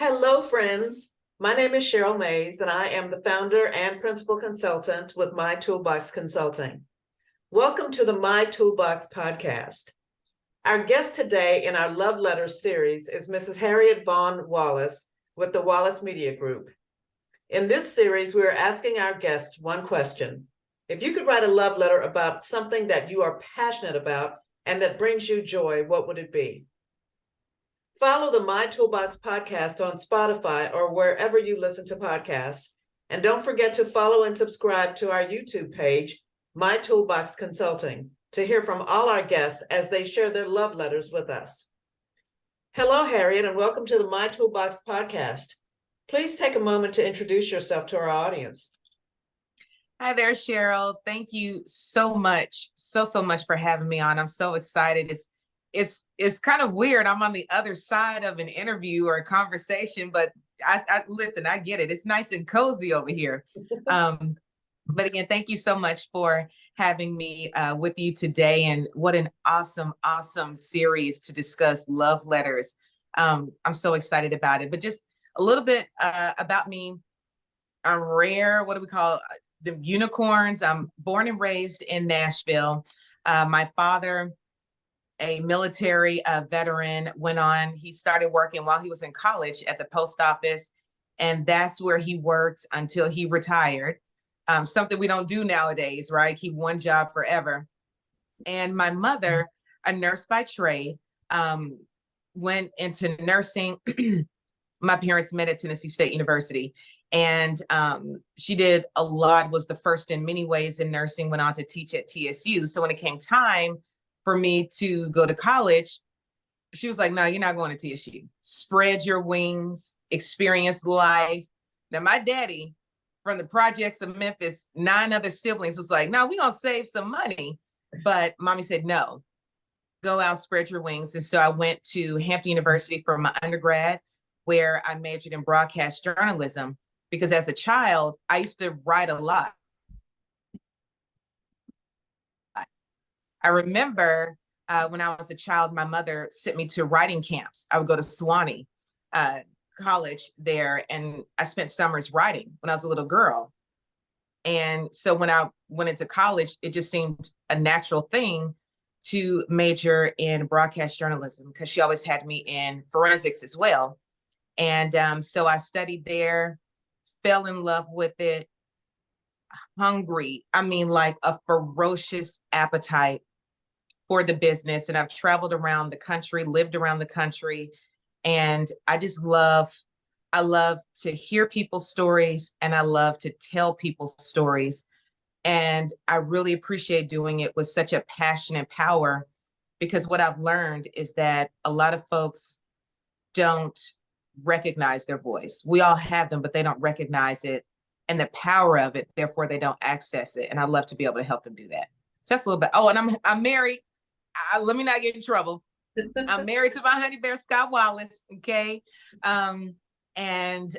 Hello, friends. My name is Cheryl Mays, and I am the founder and principal consultant with My Toolbox Consulting. Welcome to the My Toolbox Podcast. Our guest today in our Love Letters series is Mrs. Harriet Wallace with the Wallace Media Group. In this series, we are asking our guests one question. If you could write a love letter about something that you are passionate about and that brings you joy, what would it be? Follow the My Toolbox podcast on Spotify or wherever you listen to podcasts. And don't forget to follow and subscribe to our YouTube page, My Toolbox Consulting, to hear from all our guests as they share their love letters with us. Hello, Harriet, and welcome to the My Toolbox podcast. Please take a moment to introduce yourself to our audience. Hi there, Cheryl. Thank you so much, so much for having me on. I'm so excited. It's kind of weird. I'm on the other side of an interview or a conversation, but I listen, I get it. It's nice and cozy over here. But again, thank you so much for having me with you today. And what an awesome series to discuss love letters. I'm so excited about it. But just a little bit about me. I'm rare. What do we call the unicorns? I'm born and raised in Nashville. My father, a military veteran, he started working while he was in college at the post office. And that's where he worked until he retired. Something we don't do nowadays, right? Keep one job forever. And my mother, a nurse by trade, went into nursing. My parents met at Tennessee State University. And she did a lot, was the first in many ways in nursing, went on to teach at TSU. So when it came time for me to go to college, she was like, no, you're not going to TSU. Spread your wings, experience life. Now, my daddy from the projects of Memphis, 9 other siblings, was like, no, we're going to save some money. But mommy said, no, go out, spread your wings. And so I went to Hampton University for my undergrad, where I majored in broadcast journalism, because as a child, I used to write a lot. I remember when I was a child, my mother sent me to writing camps. I would go to Sewanee College there, and I spent summers writing when I was a little girl. And so when I went into college, it just seemed a natural thing to major in broadcast journalism, because she always had me in forensics as well. And so I studied there, fell in love with it, hungry. I mean, like a ferocious appetite for the business. And I've traveled around the country, lived around the country. And I love to hear people's stories, and I love to tell people's stories. And I really appreciate doing it with such a passion and power, because what I've learned is that a lot of folks don't recognize their voice. We all have them, but they don't recognize it and the power of it. Therefore, they don't access it. And I love to be able to help them do that. So that's a little bit. Oh, and I'm married. Let me not get in trouble. I'm married to my honey bear, Scott Wallace. Okay. And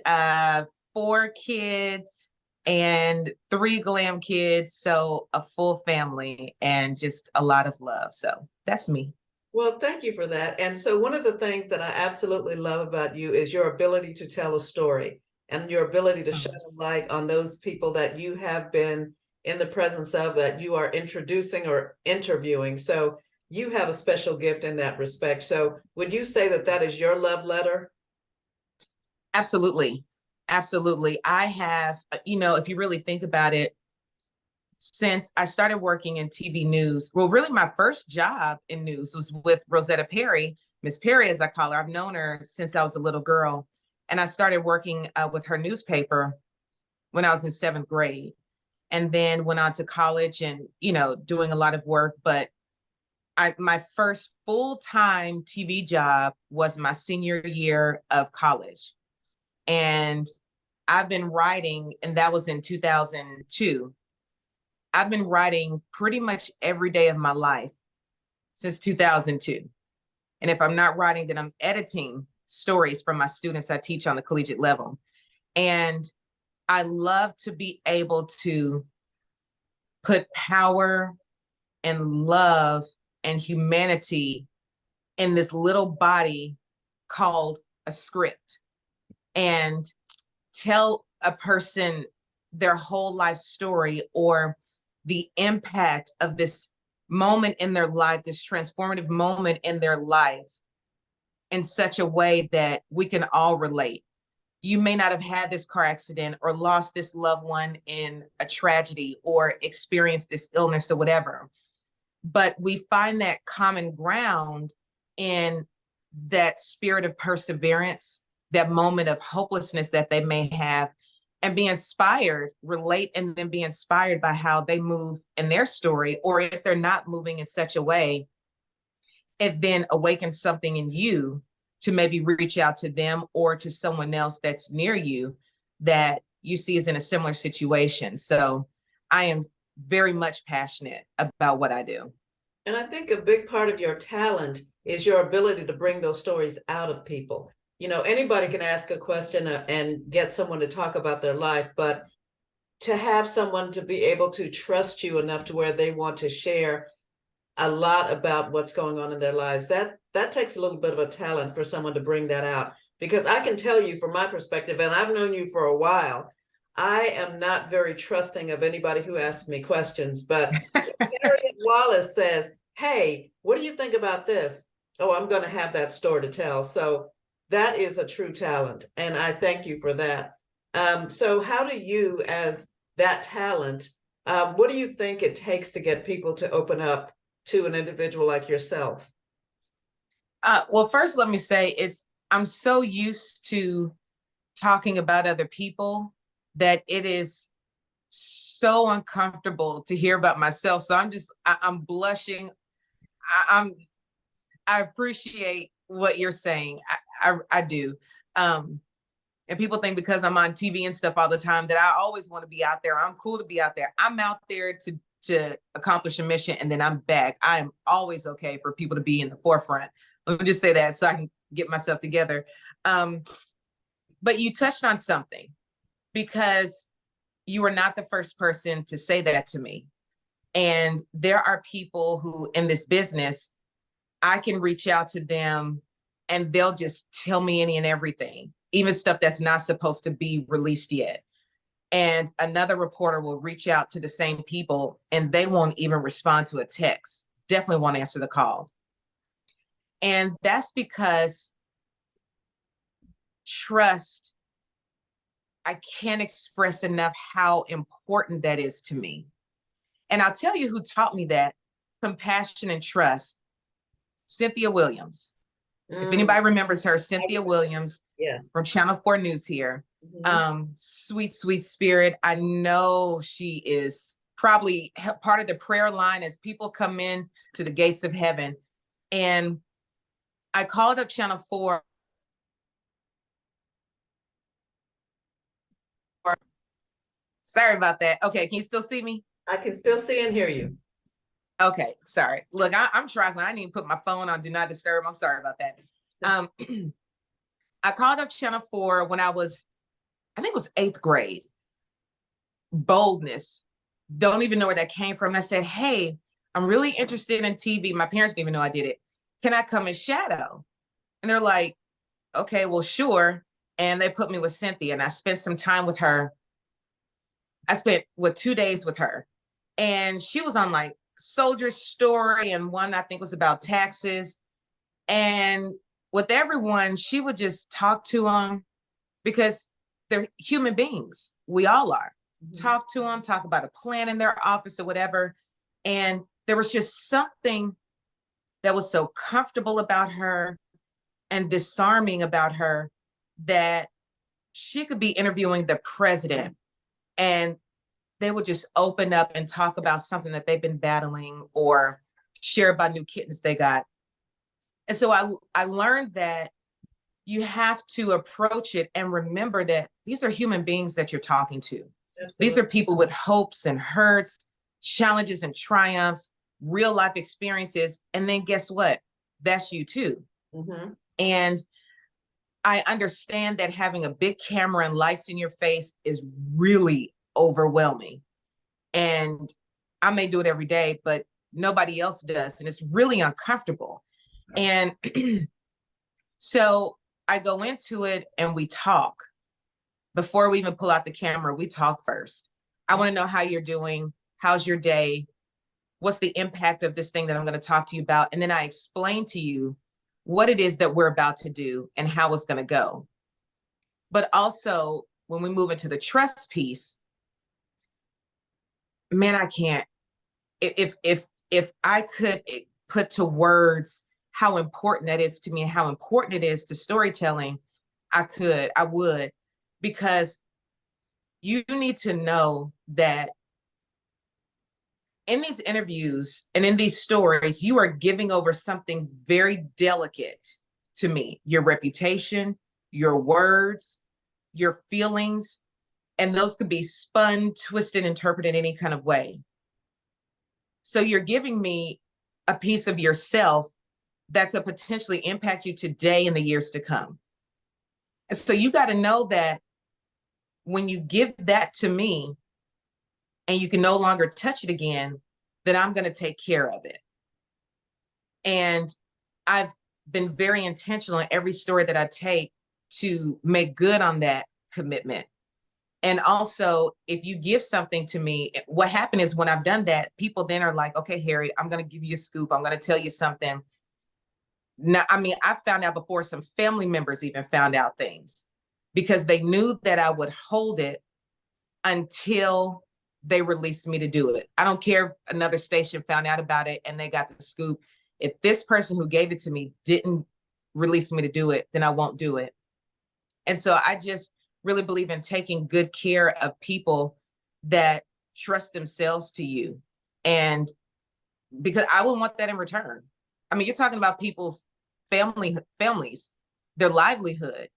4 kids and 3 glam kids. So a full family and just a lot of love. So that's me. Well, thank you for that. And so one of the things that I absolutely love about you is your ability to tell a story and your ability to shed a light on those people that you have been in the presence of, that you are introducing or interviewing. So you have a special gift in that respect. So would you say that that is your love letter? Absolutely. Absolutely. I have, if you really think about it, since I started working in TV news, well, really my first job in news was with Rosetta Perry, Miss Perry, as I call her. I've known her since I was a little girl. And I started working with her newspaper when I was in 7th grade, and then went on to college and, doing a lot of work. But my first full-time TV job was my senior year of college. And I've been writing, and that was in 2002. I've been writing pretty much every day of my life since 2002. And if I'm not writing, then I'm editing stories from my students I teach on the collegiate level. And I love to be able to put power and love and humanity in this little body called a script. and tell a person their whole life story or the impact of this moment in their life, this transformative moment in their life, in such a way that we can all relate. You may not have had this car accident or lost this loved one in a tragedy or experienced this illness or whatever, but we find that common ground in that spirit of perseverance, that moment of hopelessness that they may have, and be inspired, relate, and then be inspired by how they move in their story. Or if they're not moving in such a way, it then awakens something in you to maybe reach out to them or to someone else that's near you that you see is in a similar situation. So I am very much passionate about what I do. And I think a big part of your talent is your ability to bring those stories out of people. You know, anybody can ask a question and get someone to talk about their life, but to have someone to be able to trust you enough to where they want to share a lot about what's going on in their lives, that takes a little bit of a talent for someone to bring that out. Because I can tell you from my perspective, and I've known you for a while, I am not very trusting of anybody who asks me questions, but Harriet Wallace says, hey, what do you think about this? Oh, I'm going to have that story to tell. So that is a true talent. And I thank you for that. So how do you, as that talent, what do you think it takes to get people to open up to an individual like yourself? Well, first, let me say I'm so used to talking about other people that it is so uncomfortable to hear about myself. So I'm blushing. I appreciate what you're saying. I do. And people think because I'm on TV and stuff all the time that I always want to be out there. I'm cool to be out there. I'm out there to accomplish a mission, and then I'm back. I am always okay for people to be in the forefront. Let me just say that so I can get myself together. But you touched on something, because you are not the first person to say that to me. And there are people who in this business, I can reach out to them and they'll just tell me any and everything, even stuff that's not supposed to be released yet. And another reporter will reach out to the same people and they won't even respond to a text, definitely won't answer the call. And that's because trust, I can't express enough how important that is to me. And I'll tell you who taught me that: compassion and trust. Cynthia Williams. If anybody remembers her, Cynthia Williams, yes, from Channel 4 News here. Sweet, sweet spirit. I know she is probably part of the prayer line as people come in to the gates of heaven. And I called up Channel 4. Sorry about that. Okay, can you still see me? I can still see and hear you. Okay, sorry. Look, I'm trifling. I didn't even put my phone on Do Not Disturb. I'm sorry about that. I called up Channel 4 when I think it was 8th grade. Boldness. Don't even know where that came from. I said, hey, I'm really interested in TV. My parents didn't even know I did it. Can I come and shadow? And they're like, okay, well, sure. And they put me with Cynthia, and I spent some time with her. I spent 2 days with her, and she was on like Soldier's Story, and one I think was about taxes. And with everyone, she would just talk to them because they're human beings. We all are. Talk to them, talk about a plan in their office or whatever. And there was just something that was so comfortable about her and disarming about her that she could be interviewing the president and they would just open up and talk about something that they've been battling or share about new kittens they got. And so I learned that you have to approach it and remember that these are human beings that you're talking to. Absolutely. These are people with hopes and hurts, challenges and triumphs, real life experiences. And then guess what? That's you too. Mm-hmm. And I understand that having a big camera and lights in your face is really overwhelming. And I may do it every day, but nobody else does. And it's really uncomfortable. And so I go into it and we talk. Before we even pull out the camera, we talk first. I want to know how you're doing. How's your day? What's the impact of this thing that I'm going to talk to you about? And then I explain to you what it is that we're about to do and how it's going to go. But also, when we move into the trust piece, man, I can't. If I could put to words how important that is to me and how important it is to storytelling, I would, because you need to know that in these interviews and in these stories, you are giving over something very delicate to me: your reputation, your words, your feelings, and those could be spun, twisted, interpreted any kind of way. So you're giving me a piece of yourself that could potentially impact you today and the years to come. And so you got to know that when you give that to me and you can no longer touch it again, then I'm going to take care of it. And I've been very intentional in every story that I take to make good on that commitment. And also, if you give something to me, what happened is when I've done that, people then are like, okay, Harriet, I'm going to give you a scoop. I'm going to tell you something. Now, I mean, I found out before some family members even found out things because they knew that I would hold it until they released me to do it. I don't care if another station found out about it and they got the scoop. If this person who gave it to me didn't release me to do it, then I won't do it. And so I just really believe in taking good care of people that trust themselves to you. And because I wouldn't want that in return. I mean, you're talking about people's families, their livelihood.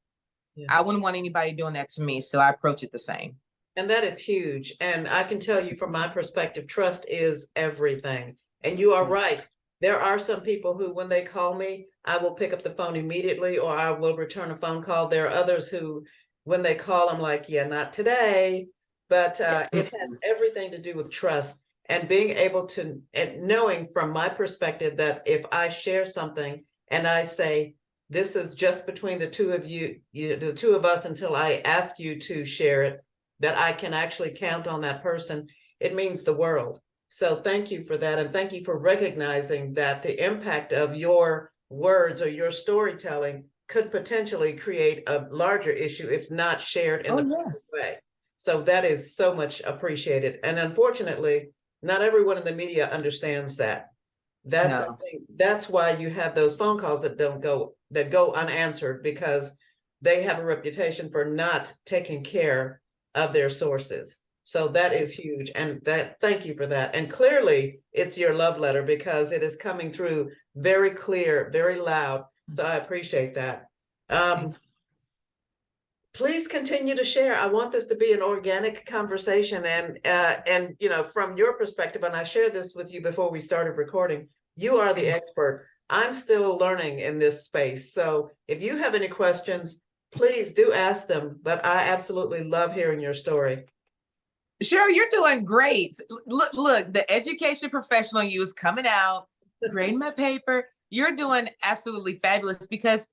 Yeah. I wouldn't want anybody doing that to me. So I approach it the same. And that is huge. And I can tell you from my perspective, trust is everything. And you are right. There are some people who, when they call me, I will pick up the phone immediately or I will return a phone call. There are others who, when they call, I'm like, yeah, not today. But it has everything to do with trust and being able to, and knowing from my perspective that if I share something and I say, this is just between the two of you, the two of us until I ask you to share it, that I can actually count on that person, it means the world. So thank you for that. And thank you for recognizing that the impact of your words or your storytelling could potentially create a larger issue if not shared in the right way. So that is so much appreciated. And unfortunately, not everyone in the media understands that. That's why you have those phone calls that go unanswered, because they have a reputation for not taking care of their sources. So that is huge. And thank you for that. And clearly it's your love letter because it is coming through very clear, very loud. So I appreciate that. Please continue to share. I want this to be an organic conversation. And you know, from your perspective, and I shared this with you before we started recording, you are the expert. I'm still learning in this space. So if you have any questions, please do ask them. But I absolutely love hearing your story. Cheryl, you're doing great. Look, the education professional you is coming out, grading my paper. You're doing absolutely fabulous, because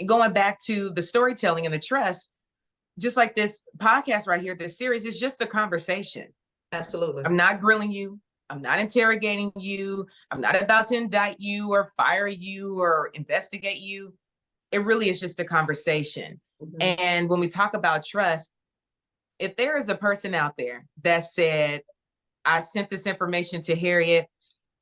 going back to the storytelling and the trust, just like this podcast right here, this series is just a conversation. Absolutely. I'm not grilling you. I'm not interrogating you. I'm not about to indict you or fire you or investigate you. It really is just a conversation. Mm-hmm. And when we talk about trust, if there is a person out there that said, I sent this information to Harriet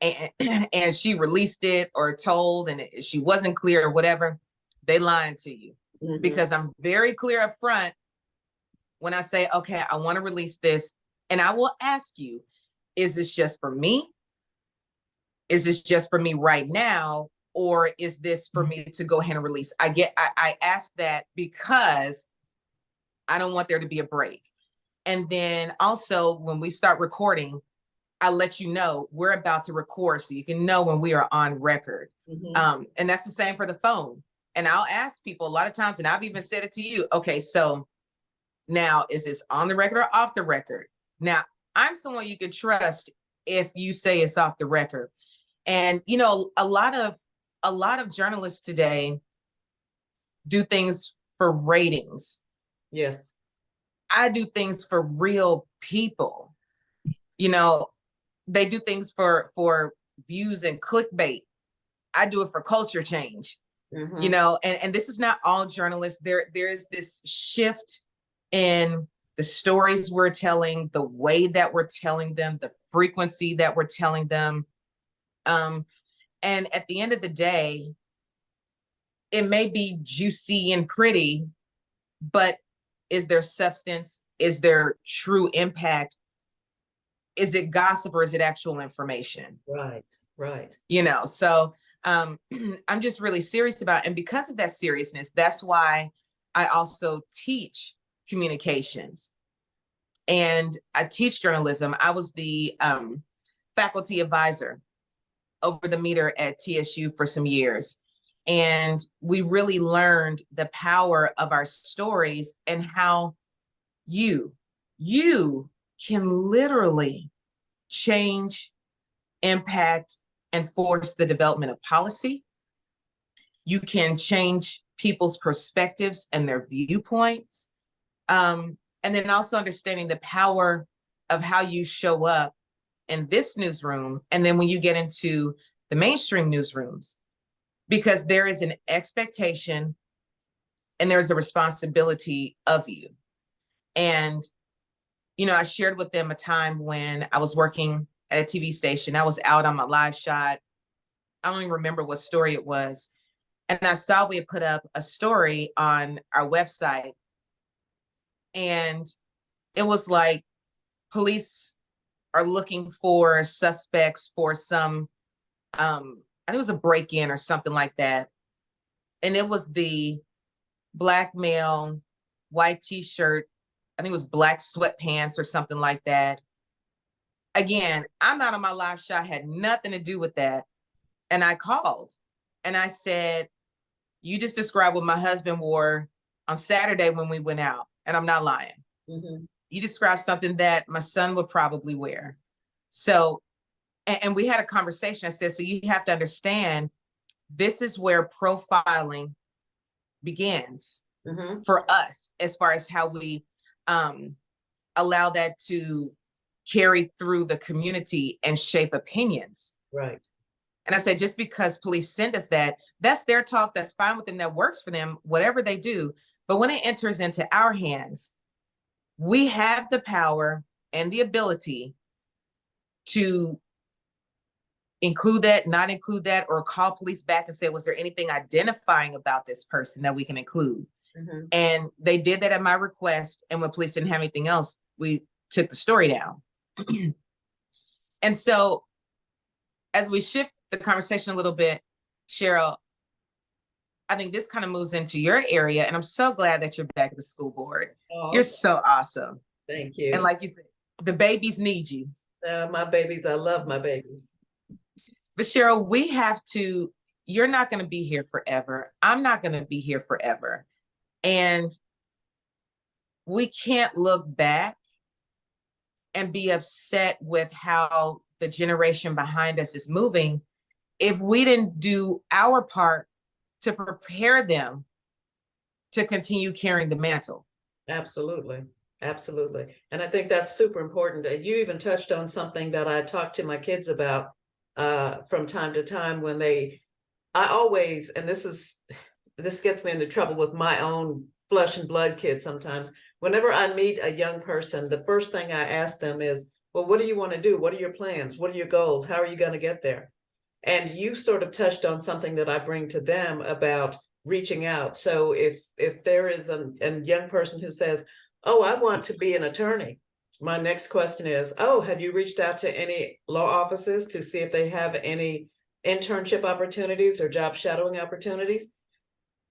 and she released it or told and she wasn't clear or whatever, they lying to you. Mm-hmm. Because I'm very clear up front when I say, okay, I want to release this. And I will ask you, is this just for me? Is this just for me right now? Or is this for me to go ahead and release? I ask that because I don't want there to be a break. And then also when we start recording, I let you know we're about to record so you can know when we are on record. Mm-hmm. And that's the same for the phone. And I'll ask people a lot of times, and I've even said it to you. Okay, so now is this on the record or off the record? Now, I'm someone you can trust if you say it's off the record. And, you know, a lot of journalists today, do things for ratings. Yes. I do things for real people. You know, they do things for views and clickbait. I do it for culture change. You know, and this is not all journalists. There is this shift in the stories we're telling, the way that we're telling them, the frequency that we're telling them. And at the end of the day, it may be juicy and pretty, but is there substance? Is there true impact? Is it gossip or is it actual information? Right, right. You know, so I'm just really serious about it. And because of that seriousness, that's why I also teach communications and I teach journalism. I was the faculty advisor over the meter at TSU for some years. And we really learned the power of our stories and how you can literally change, impact, and force the development of policy. You can change people's perspectives and their viewpoints. And then also understanding the power of how you show up in this newsroom. And then when you get into the mainstream newsrooms, because there is an expectation and there's a responsibility of you. And, you know, I shared with them a time when I was working at a TV station. I was out on my live shot. I don't even remember what story it was. And I saw we had put up a story on our website. And it was like police are looking for suspects for some, I think it was a break-in or something like that. And it was the black male, white t-shirt, I think it was black sweatpants or something like that. Again, I'm out on my live shot, had nothing to do with that. And I called and I said, you just described what my husband wore on Saturday when we went out. And I'm not lying. You described something that my son would probably wear. So, and we had a conversation. I said, so you have to understand, this is where profiling begins for us, as far as how we allow that to carry through the community and shape opinions. Right. And I said, just because police send us that, that's their talk, that's fine with them, that works for them, whatever they do. But when it enters into our hands, we have the power and the ability to include that, not include that, or call police back and say, was there anything identifying about this person that we can include? And they did that at my request. And when police didn't have anything else, we took the story down. And so as we shift the conversation a little bit, Cheryl, I think this kind of moves into your area. And I'm so glad that you're back at the school board. Oh, you're so awesome. Thank you. And like you said, the babies need you. My babies, I love my babies. But Cheryl, we have to, you're not going to be here forever. I'm not going to be here forever. And we can't look back and be upset with how the generation behind us is moving if we didn't do our part to prepare them to continue carrying the mantle. Absolutely. Absolutely. And I think that's super important. You even touched on something that I talk to my kids about from time to time when I always, and this gets me into trouble with my own flesh and blood kids sometimes. Whenever I meet a young person, the first thing I ask them is, well, what do you want to do? What are your plans? What are your goals? How are you going to get there? And you sort of touched on something that I bring to them about reaching out. So if there is a young person who says, oh, I want to be an attorney, my next question is, oh, have you reached out to any law offices to see if they have any internship opportunities or job shadowing opportunities?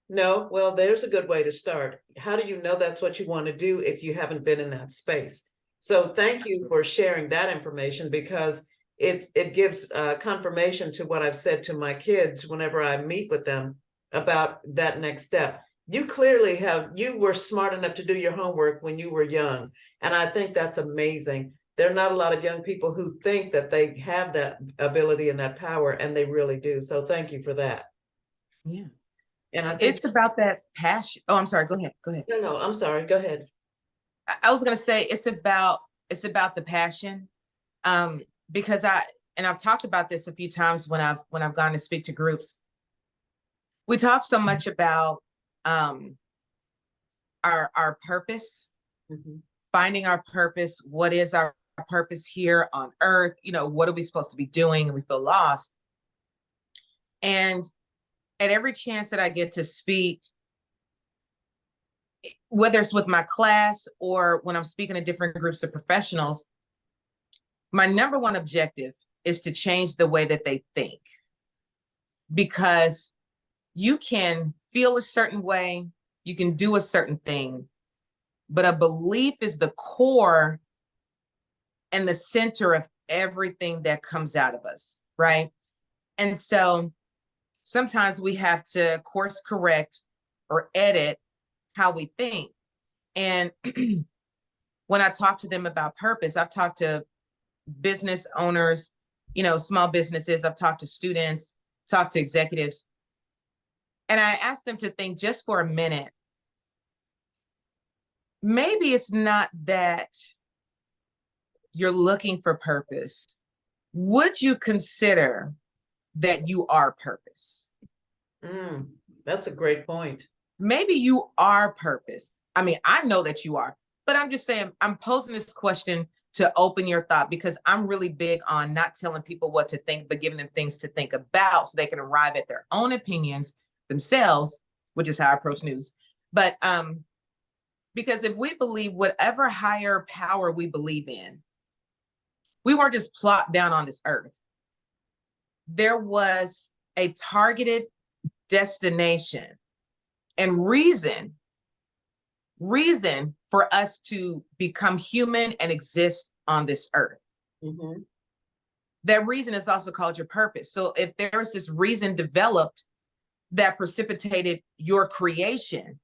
No. Well, there's a good way to start. How do you know that's what you want to do if you haven't been in that space? So thank you for sharing that information, because it gives confirmation to what I've said to my kids whenever I meet with them about that next step. You clearly you were smart enough to do your homework when you were young. And I think that's amazing. There are not a lot of young people who think that they have that ability and that power, and they really do. So thank you for that. Yeah. And I think It's about that passion. Oh, I'm sorry. Go ahead. Go ahead. no, I'm sorry. Go ahead. I was gonna say it's about the passion. Because I've talked about this a few times when I've gone to speak to groups. We talk so much about our purpose, Mhm. finding our purpose. What is our purpose here on earth? What are we supposed to be doing? And we feel lost. And at every chance that I get to speak, whether it's with my class or when I'm speaking to different groups of professionals, my number one objective is to change the way that they think. Because you can feel a certain way, you can do a certain thing, but a belief is the core and the center of everything that comes out of us, right? And so sometimes we have to course correct or edit how we think. And when I talk to them about purpose, I've talked to business owners, small businesses, I've talked to students, talked to executives, and I asked them to think just for a minute. Maybe it's not that you're looking for purpose. Would you consider that you are purpose? That's a great point. Maybe you are purpose. I mean, I know that you are, but I'm just saying, I'm posing this question to open your thought, because I'm really big on not telling people what to think, but giving them things to think about so they can arrive at their own opinions themselves, which is how I approach news. But because if we believe whatever higher power we believe in, we weren't just plopped down on this earth. There was a targeted destination and reason for us to become human and exist on this earth. Mm-hmm. That reason is also called your purpose. So if there's this reason developed that precipitated your creation,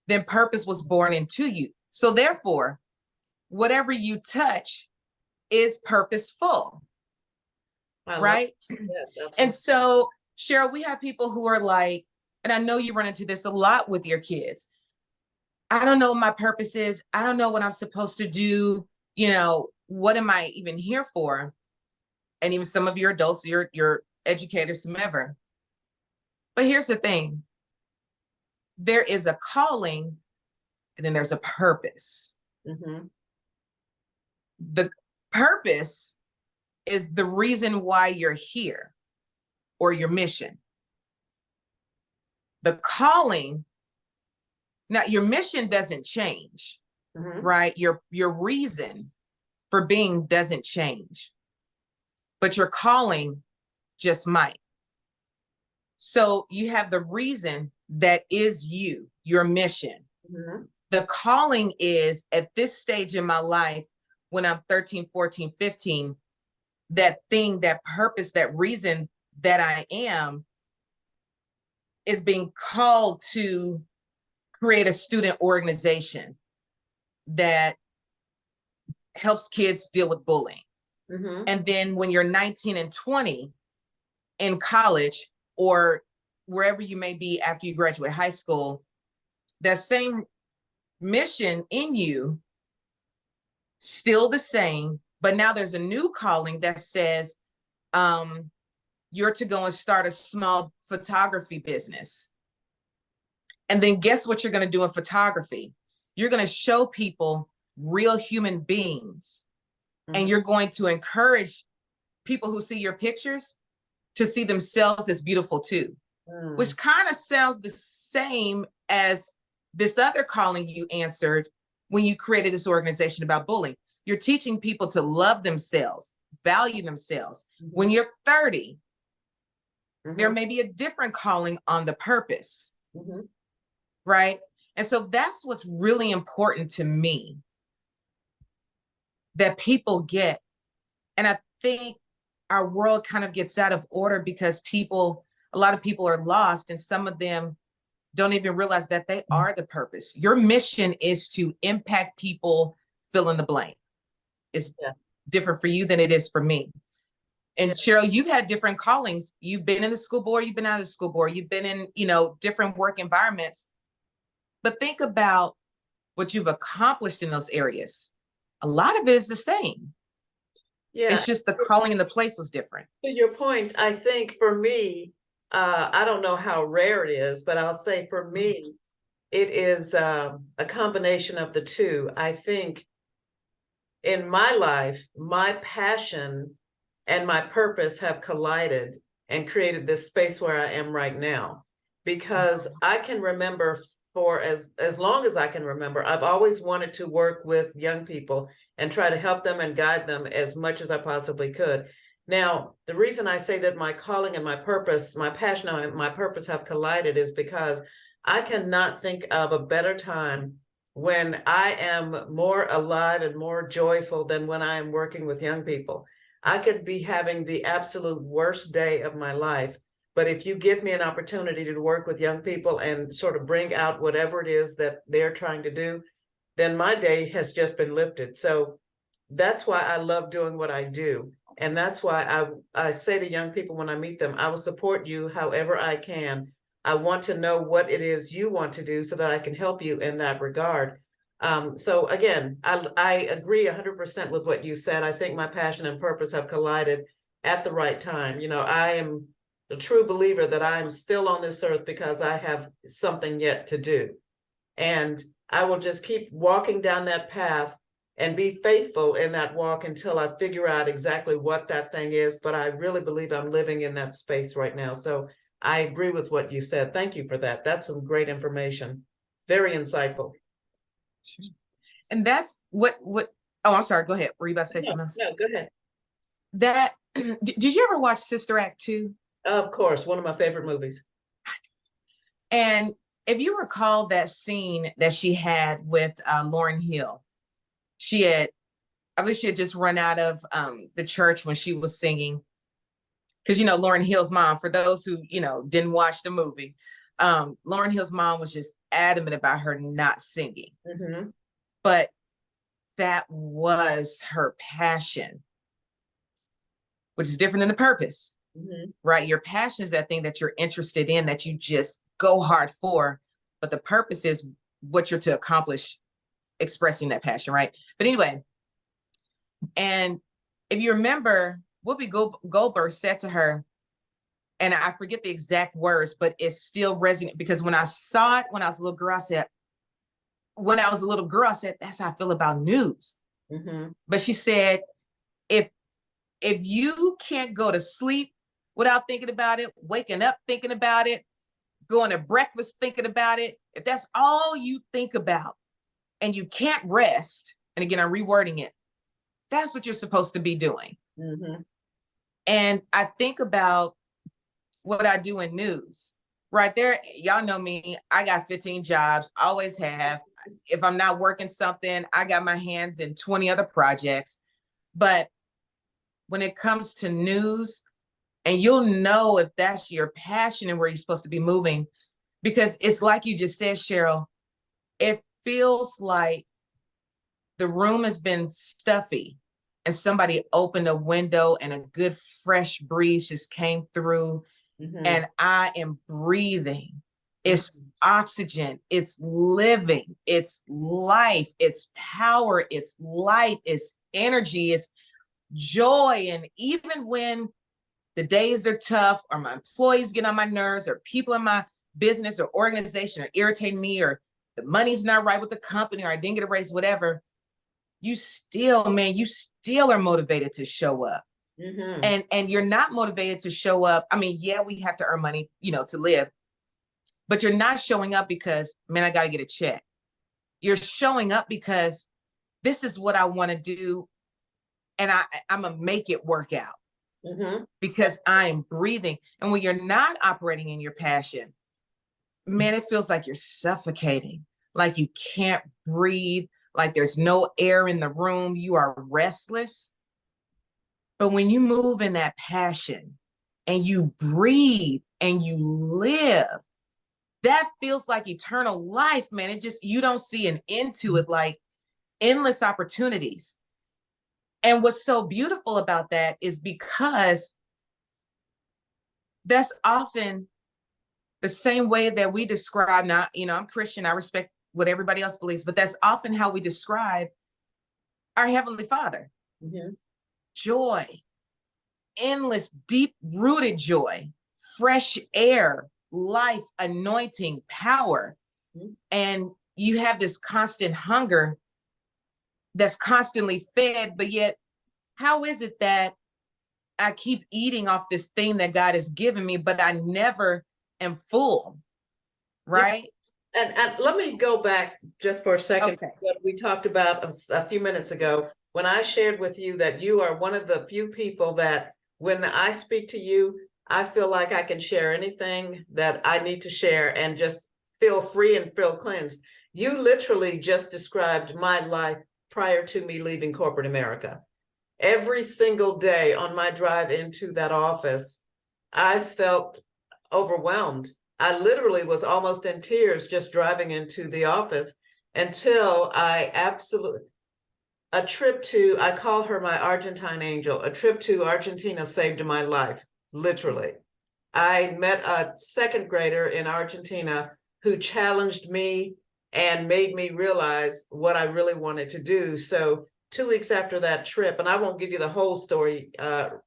then purpose was born into you. So therefore, whatever you touch is purposeful, right? Yes, and so, Cheryl, we have people who are like, and I know you run into this a lot with your kids, I don't know what my purpose is. I don't know what I'm supposed to do. What am I even here for? And even some of your adults, your educators, whomever. But here's the thing. There is a calling, and then there's a purpose. Mm-hmm. The purpose is the reason why you're here, or your mission. The calling, now your mission doesn't change, Mm-hmm. right? Your reason for being doesn't change, but your calling just might. So you have the reason that is you, your mission. Mm-hmm. The calling is, at this stage in my life, when I'm 13, 14, 15, that thing, that purpose, that reason that I am is being called to create a student organization that helps kids deal with bullying. Mm-hmm. And then when you're 19 and 20 in college, or wherever you may be after you graduate high school, that same mission in you, still the same, but now there's a new calling that says you're to go and start a small photography business. And then guess what you're going to do in photography? You're going to show people real human beings. Mm-hmm. And you're going to encourage people who see your pictures to see themselves as beautiful too, which kind of sounds the same as this other calling you answered when you created this organization about bullying. You're teaching people to love themselves, value themselves. Mm-hmm. When you're 30, there may be a different calling on the purpose, right? And so that's what's really important to me, that people get. And I think our world kind of gets out of order because a lot of people are lost, and some of them don't even realize that they are the purpose. Your mission is to impact people, fill in the blank. It's different for you than it is for me. And Cheryl, you've had different callings. You've been in the school board, you've been out of the school board, you've been in, different work environments. But think about what you've accomplished in those areas. A lot of it is the same. Yeah. It's just the calling and the place was different. To your point, I think for me, I don't know how rare it is, but I'll say for me, it is a combination of the two. I think in my life, my passion and my purpose have collided and created this space where I am right now. Because I can remember for as long as I can remember, I've always wanted to work with young people and try to help them and guide them as much as I possibly could. Now, the reason I say that my calling and my purpose, my passion and my purpose have collided is because I cannot think of a better time when I am more alive and more joyful than when I am working with young people. I could be having the absolute worst day of my life, but if you give me an opportunity to work with young people and sort of bring out whatever it is that they're trying to do, then my day has just been lifted. So that's why I love doing what I do. And that's why I say to young people when I meet them, I will support you however I can. I want to know what it is you want to do so that I can help you in that regard. So again, I agree 100% with what you said. I think my passion and purpose have collided at the right time. I am a true believer that I'm still on this earth because I have something yet to do. And I will just keep walking down that path and be faithful in that walk until I figure out exactly what that thing is. But I really believe I'm living in that space right now. So I agree with what you said. Thank you for that. That's some great information. Very insightful. And that's what, oh, I'm sorry. Go ahead. Were you about to say something else? No, go ahead. That, did you ever watch Sister Act 2? Of course, one of my favorite movies. And if you recall that scene that she had with Lauryn Hill, I believe she had just run out of the church when she was singing. Because, Lauryn Hill's mom, for those who, didn't watch the movie, Lauryn Hill's mom was just adamant about her not singing. Mm-hmm. But that was her passion, which is different than the purpose, right? Your passion is that thing that you're interested in, that you just go hard for. But the purpose is what you're to accomplish expressing that passion, right? But anyway, and if you remember, Whoopi Goldberg said to her, and I forget the exact words, but it's still resonant, because when I saw it when I was a little girl, I said, that's how I feel about news. But she said, if you can't go to sleep without thinking about it, waking up thinking about it, going to breakfast thinking about it, if that's all you think about and you can't rest, and again, I'm rewording it, that's what you're supposed to be doing. And I think about what I do in news. Right there, y'all know me, I got 15 jobs, always have. If I'm not working something, I got my hands in 20 other projects. But when it comes to news, and you'll know if that's your passion and where you're supposed to be moving, because it's like you just said, Cheryl, it feels like the room has been stuffy and somebody opened a window and a good fresh breeze just came through, and I am breathing. It's oxygen, it's living, it's life, it's power, it's light, it's energy, it's joy. And even when the days are tough, or my employees get on my nerves, or people in my business or organization are irritating me, or the money's not right with the company, or I didn't get a raise, whatever, you still are motivated to show up. And you're not motivated to show up. I mean, yeah, we have to earn money, to live, but you're not showing up because, man, I got to get a check. You're showing up because this is what I want to do, and I'm going to make it work out. Because I am breathing. And when you're not operating in your passion, man, it feels like you're suffocating, like you can't breathe, like there's no air in the room. You are restless. But when you move in that passion and you breathe and you live, that feels like eternal life, man. You don't see an end to it, like endless opportunities. And what's so beautiful about that is because that's often the same way that we describe, not, I'm Christian, I respect what everybody else believes, but that's often how we describe our Heavenly Father. Mm-hmm. Joy, endless, deep-rooted joy, fresh air, life, anointing, power. Mm-hmm. And you have this constant hunger that's constantly fed, but yet, how is it that I keep eating off this thing that God has given me, but I never am full, right? Yeah. And let me go back just for a second. Okay. What we talked about a few minutes ago, when I shared with you that you are one of the few people that when I speak to you, I feel like I can share anything that I need to share and just feel free and feel cleansed. You literally just described my life prior to me leaving corporate America. Every single day on my drive into that office, I felt overwhelmed. I literally was almost in tears just driving into the office until I I call her my Argentine angel, a trip to Argentina saved my life, literally. I met a second grader in Argentina who challenged me and made me realize what I really wanted to do. So 2 weeks after that trip, and I won't give you the whole story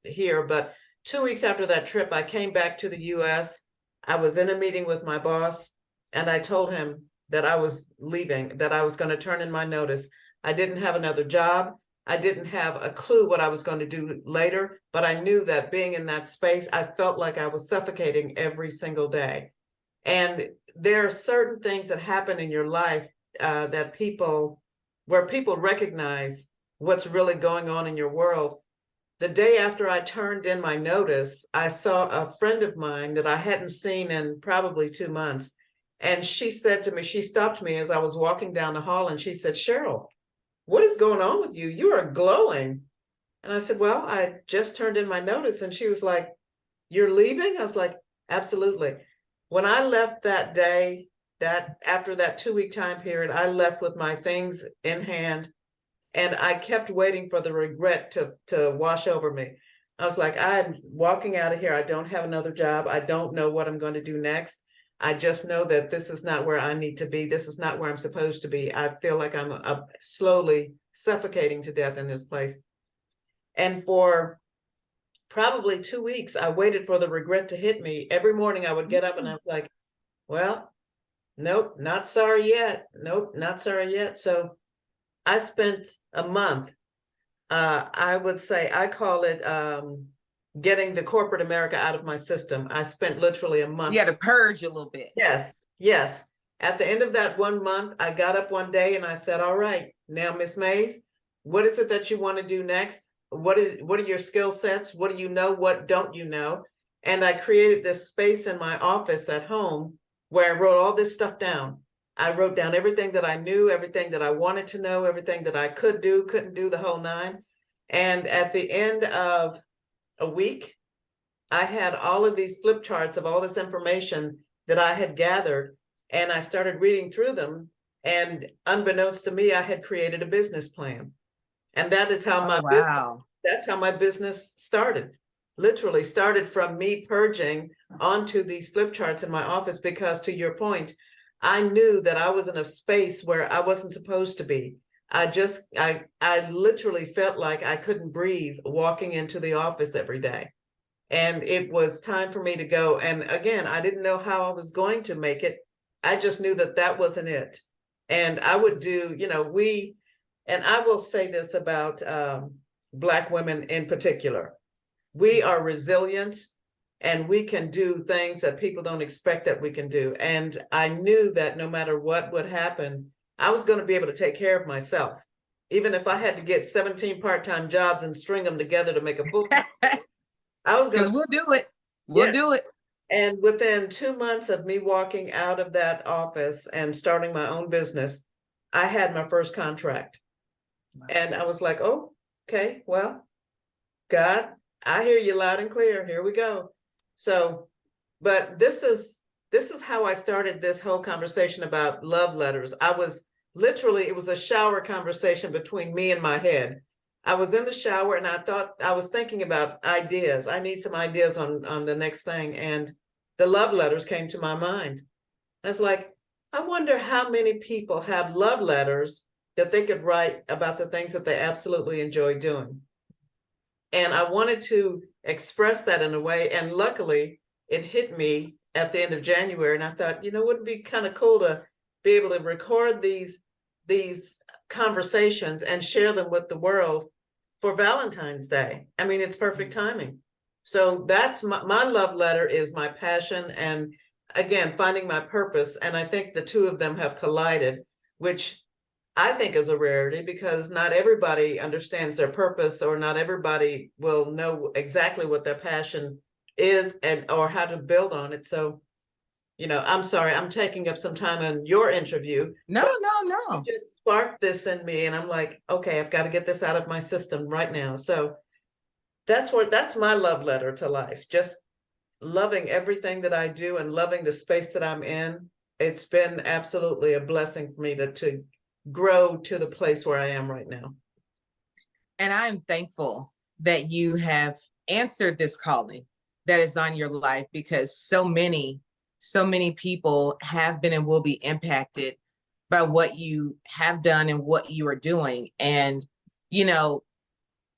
here, but 2 weeks after that trip, I came back to the US. I was in a meeting with my boss, and I told him that I was leaving, that I was going to turn in my notice. I didn't have another job. I didn't have a clue what I was going to do later, but I knew that being in that space, I felt like I was suffocating every single day. And there are certain things that happen in your life where people recognize what's really going on in your world. The day after I turned in my notice, I saw a friend of mine that I hadn't seen in probably 2 months. And she said to me, she stopped me as I was walking down the hall and she said, "Cheryl, what is going on with you? You are glowing." And I said, "Well, I just turned in my notice." And she was like, "You're leaving?" I was like, "Absolutely." When I left that day, that after that 2 week time period, I left with my things in hand. And I kept waiting for the regret to wash over me. I was like, I'm walking out of here. I don't have another job. I don't know what I'm going to do next. I just know that this is not where I need to be. This is not where I'm supposed to be. I feel like I'm slowly suffocating to death in this place. And for probably 2 weeks, I waited for the regret to hit me. Every morning I would get up and I was like, well, nope, not sorry yet. Nope, not sorry yet. So I spent a month, I would say, I call it getting the corporate America out of my system. I spent literally a month. You had to purge a little bit. Yes, yes. At the end of that 1 month, I got up one day and I said, all right, now, Miss Mays, what is it that you want to do next? What are your skill sets? What do you know? What don't you know? And I created this space in my office at home where I wrote all this stuff down. I wrote down everything that I knew, everything that I wanted to know, everything that I could do, couldn't do, the whole nine. And at the end of a week, I had all of these flip charts of all this information that I had gathered, and I started reading through them. And unbeknownst to me, I had created a business plan. And that is how that's how my business started. Literally started from me purging onto these flip charts in my office, because to your point, I knew that I was in a space where I wasn't supposed to be. I literally felt like I couldn't breathe walking into the office every day. And it was time for me to go. And again, I didn't know how I was going to make it. I just knew that that wasn't it. And I would do, and I will say this about Black women in particular. We are resilient, and we can do things that people don't expect that we can do. And I knew that no matter what would happen, I was going to be able to take care of myself. Even if I had to get 17 part-time jobs and string them together to make a full time, I was going to. We'll do it. We'll do it. And within 2 months of me walking out of that office and starting my own business, I had my first contract. Wow. And I was like, oh, okay, well, God, I hear you loud and clear. Here we go. So, but this is how I started this whole conversation about love letters. I was literally, it was a shower conversation between me and my head. I was in the shower and I was thinking about ideas. I need some ideas on the next thing. And the love letters came to my mind. I was like, I wonder how many people have love letters that they could write about the things that they absolutely enjoy doing. And I wanted to express that in a way. And luckily, it hit me at the end of January. And I thought, wouldn't it be kind of cool to be able to record these conversations and share them with the world for Valentine's Day. I mean, it's perfect timing. So that's my love letter is my passion and, again, finding my purpose. And I think the two of them have collided, which I think is a rarity because not everybody understands their purpose, or not everybody will know exactly what their passion is or how to build on it. So, I'm sorry, I'm taking up some time in your interview. No. You just sparked this in me, and I'm like, okay, I've got to get this out of my system right now. So that's my love letter to life. Just loving everything that I do and loving the space that I'm in. It's been absolutely a blessing for me to grow to the place where I am right now. And I'm thankful that you have answered this calling that is on your life, because so many people have been and will be impacted by what you have done and what you are doing. And,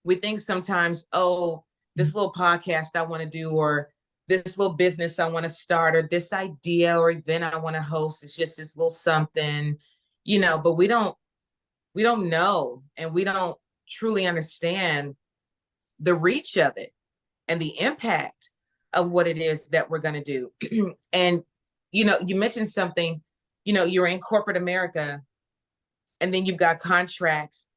we think sometimes, oh, this little podcast I want to do, or this little business I want to start, or this idea or event I want to host, it's just this little something, but we don't know, and we don't truly understand the reach of it and the impact of what it is that we're going to do. And, you mentioned something, you're in corporate America, and then you've got contracts.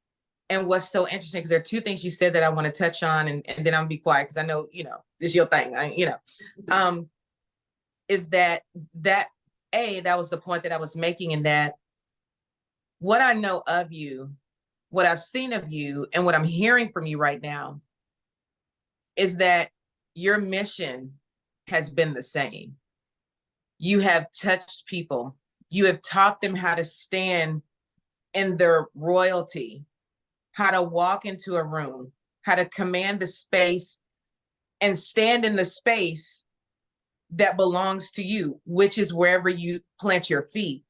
And what's so interesting, because there are two things you said that I want to touch on, and then I'm gonna be quiet because I know, this is your thing. Is that was the point that I was making, in that what I know of you, what I've seen of you, and what I'm hearing from you right now is that your mission has been the same. You have touched people. You have taught them how to stand in their royalty, how to walk into a room, how to command the space and stand in the space that belongs to you, which is wherever you plant your feet,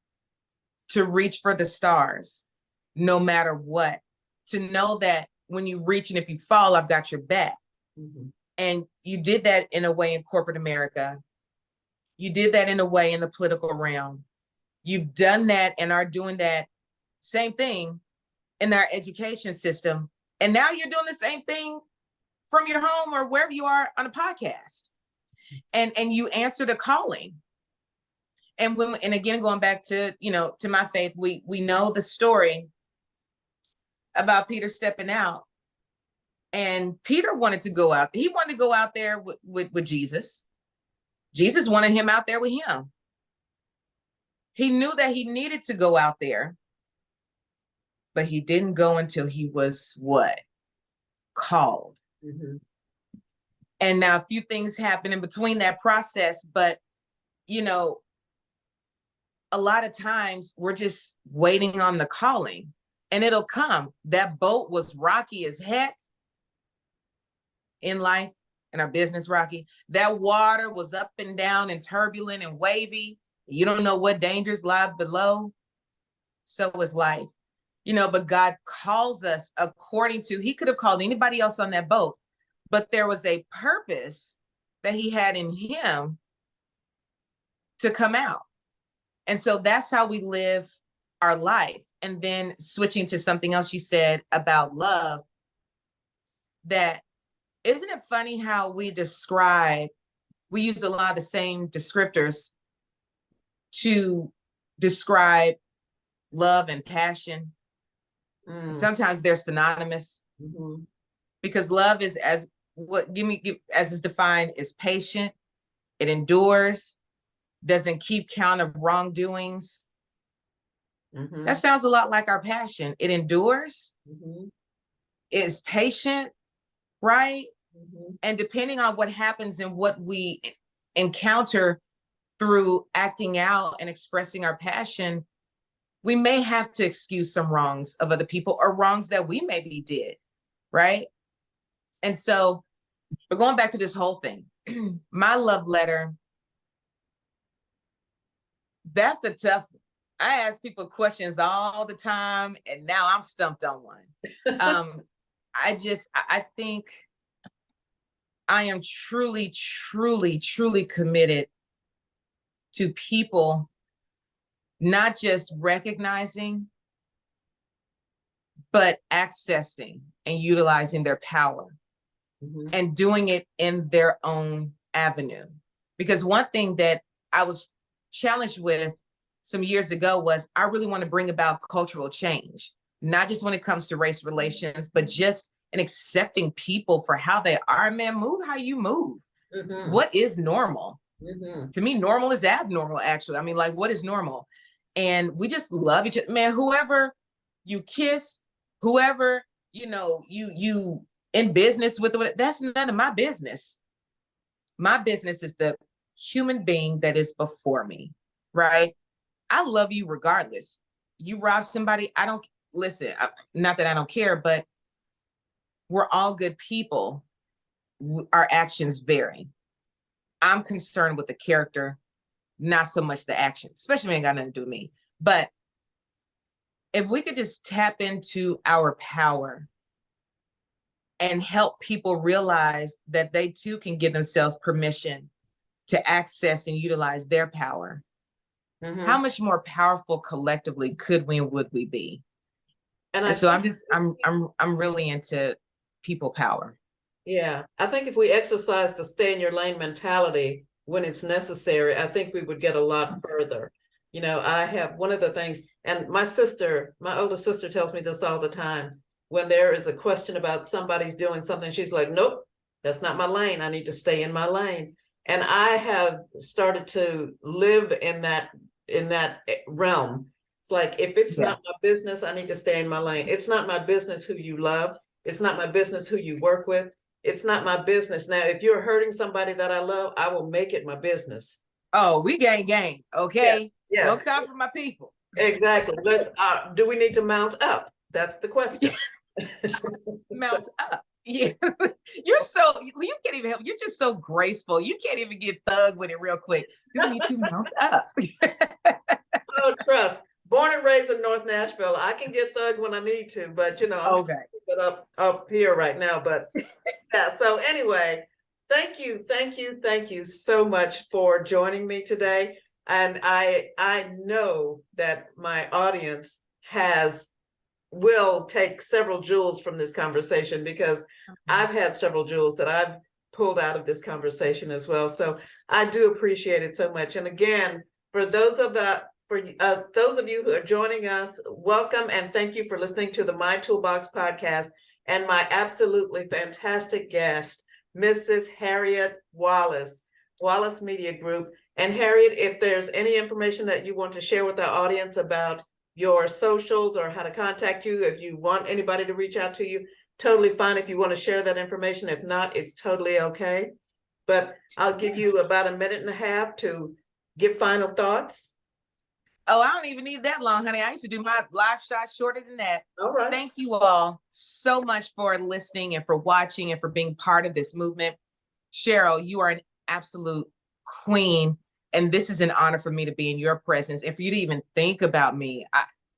to reach for the stars, no matter what, to know that when you reach and if you fall, I've got your back. Mm-hmm. And you did that in a way in corporate America. You did that in a way in the political realm. You've done that and are doing that same thing in our education system. And now you're doing the same thing from your home or wherever you are on a podcast. And you answered a calling. And again, going back to, to my faith, we know the story about Peter stepping out. And Peter wanted to go out. He wanted to go out there with Jesus. Jesus wanted him out there with him. He knew that he needed to go out there, but he didn't go until he was what? Called. Mm-hmm. And now a few things happen in between that process, but, a lot of times we're just waiting on the calling, and it'll come. That boat was rocky as heck in life, in our business, rocky. That water was up and down and turbulent and wavy. You don't know what dangers lie below. So is life. But God calls us according to, he could have called anybody else on that boat, but there was a purpose that he had in him to come out. And so that's how we live our life. And then switching to something else you said about love, that isn't it funny how we use a lot of the same descriptors to describe love and passion. Sometimes they're synonymous. Mm-hmm. Because love is, as is defined, is patient, it endures, doesn't keep count of wrongdoings. Mm-hmm. That sounds a lot like our passion. It endures, mm-hmm. is patient, right? Mm-hmm. And depending on what happens and what we encounter through acting out and expressing our passion, we may have to excuse some wrongs of other people or wrongs that we maybe did. right? And so we're going back to this whole thing. My love letter, that's a tough one. I ask people questions all the time, and now I'm stumped on one. I think I am truly, truly, truly committed to people not just recognizing, but accessing and utilizing their power and doing it in their own avenue. Because one thing that I was challenged with some years ago was I really want to bring about cultural change, not just when it comes to race relations, but just in accepting people for how they are. Man, move how you move. What is normal? To me, normal is abnormal, actually. I mean, like, what is normal? And we just love each other. Man, whoever you kiss, whoever, you in business with, that's none of my business. My business is the human being that is before me, right? I love you regardless. You rob somebody, I don't, listen, not that I don't care, but we're all good people. Our actions vary. I'm concerned with the character, not so much the action, especially when it ain't got nothing to do with me. But if we could just tap into our power and help people realize that they too can give themselves permission to access and utilize their power, how much more powerful collectively could we and would we be? And so I'm really into people power. Yeah, I think if we exercise the stay in your lane mentality when it's necessary, I think we would get a lot further. I have one of the things, and my older sister tells me this all the time. When there is a question about somebody's doing something, she's like, nope, that's not my lane. I need to stay in my lane. And I have started to live in that realm. It's like, if it's not my business, I need to stay in my lane. It's not my business who you love. It's not my business who you work with. It's not my business. Now, if you're hurting somebody that I love, I will make it my business. Oh, we gang. Okay. Yes. Don't come for my people. Exactly. Do we need to mount up? That's the question. Mount up. Yeah. You can't even help. You're just so graceful. You can't even get thug with it real quick. Do we need to mount up? Oh, trust. Born and raised in North Nashville, I can get thug when I need to, but I'm okay. up here right now. But yeah. So anyway, thank you so much for joining me today. And I know that my audience will take several jewels from this conversation, because I've had several jewels that I've pulled out of this conversation as well. So I do appreciate it so much. And again, for those of you who are joining us, welcome and thank you for listening to the My Toolbox Podcast and my absolutely fantastic guest, Mrs. Harriet Wallace, Wallace Media Group. And Harriet, if there's any information that you want to share with our audience about your socials or how to contact you, if you want anybody to reach out to you, totally fine. If you want to share that information, if not, it's totally okay. But I'll give you about a minute and a half to give final thoughts. Oh, I don't even need that long, honey. I used to do my live shots shorter than that. All right. Thank you all so much for listening and for watching and for being part of this movement. Cheryl, you are an absolute queen. And this is an honor for me to be in your presence and for you to even think about me.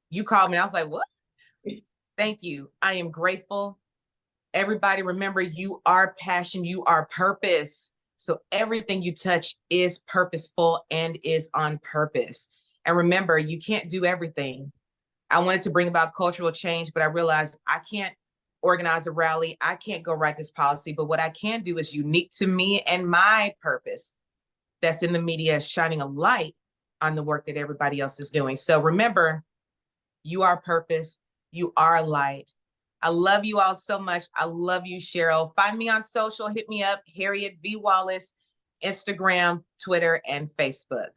You called me, I was like, what? Thank you. I am grateful. Everybody, remember, you are passion, you are purpose. So everything you touch is purposeful and is on purpose. And remember, you can't do everything. I wanted to bring about cultural change, but I realized I can't organize a rally. I can't go write this policy, but what I can do is unique to me and my purpose that's in the media, shining a light on the work that everybody else is doing. So remember, you are purpose, you are light. I love you all so much. I love you, Cheryl. Find me on social, hit me up, Harriet V. Wallace, Instagram, Twitter, and Facebook.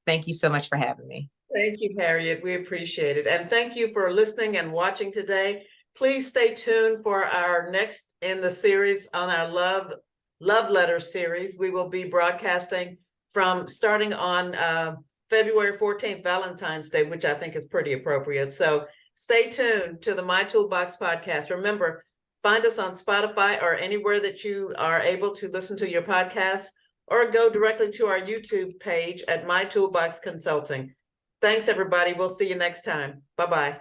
Thank you so much for having me. Thank you, Harriet. We appreciate it. And thank you for listening and watching today. Please stay tuned for our next in the series on our love letter series. We will be broadcasting from starting on February 14th, Valentine's Day, which I think is pretty appropriate. So stay tuned to the My Toolbox Podcast. Remember, Find us on Spotify or anywhere that you are able to listen to your podcast, or go directly to our YouTube page at My Toolbox Consulting. Thanks, everybody. We'll see you next time. Bye-bye.